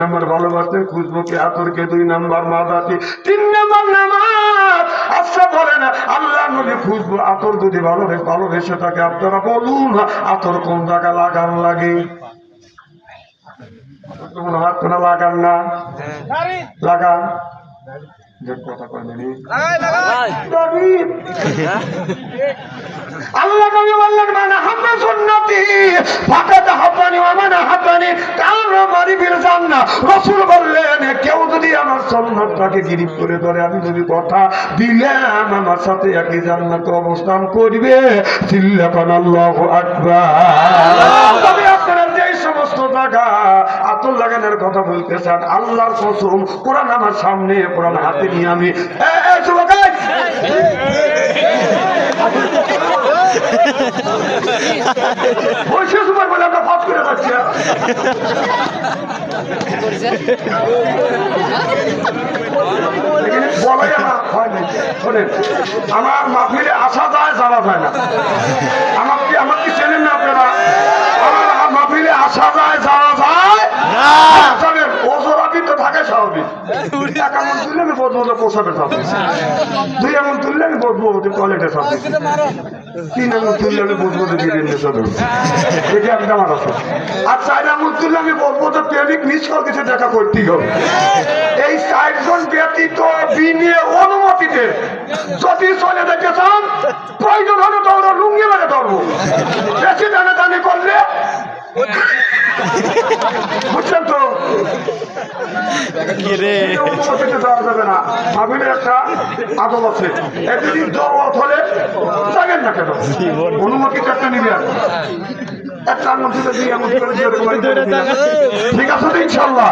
Number ভালোবাসতে খুঁজবো কি আতরকে, 2 নাম্বার মাদাতি, 3 নাম্বার নামাজ। আচ্ছা বলেন আল্লাহ নবী খুঁজবো আতর যদি ভালোবেসে থাকে, আপনারা বলুন আতর কোন জায়গা লাগান লাগে? হাত কোনা লাগান না, লাগান কথা কয়নি। আল্লাহ নবী বললেন মানা হাব্বা সুন্নতি ফাকাদ হাব্বানি ওয়া মানা হাব্বানি কানা মারি বিল জান্নাহ। রাসূল বললেন কেউ যদি আমার সুন্নাতটাকে গিরিফ করে ধরে, আমি যদি কথা দিলাম আমার সাথে একই জান্নাতে অবস্থান করবে। চিল্লাকান আল্লাহু আকবার। তবে আপনারা যে সমস্ত জায়গা আতর লাগানোর কথা বলতেছেন, আল্লাহর কসম কোরআন আমার সামনে, কোরআন হাতে নিয়ে আমি আমার মাহফিলে আসা যায় যাওয়া যায় না। আমার কি চেনেন না আপনারা? আমার মাহফিলে আসা যায় যাওয়া যায় না। ওজোরাবি তো থাকে স্বাভাবিক। 1 এমন তুললে আমি বদবো পোশাকে যাবো, 2 এমন তুললে আমি বদবো টয়লেটে যাবো, 3 এমন তুললে আমি বদবো বিরিয়ানি যাবো, দেখে আমি আমার আছে। আর 4 এমন তুললে আমি বলবো তো প্রেমিক মিস করে কিছু দেখা করতেই হবে। এই 4 জন ব্যতীত বিনে অনুমতিতে যদি চলে যেতে চান, প্রয়োজন হলে তো ওরা লুঙ্গি মেরে ধরবো। বেশি টানাটানি করলে বুঝছেন তো, অনুমতিতে যাওয়া যাবে না। ভাবিলে একটা আদব আছে, একদিন জগৎ হলে যাবেন না কেন, অনুমতিটা একটা নিবে। একটা আঙুল তুলে 2 আঙুল তুলে দিয়ে ঠিক আছে তো ইনশাল্লাহ।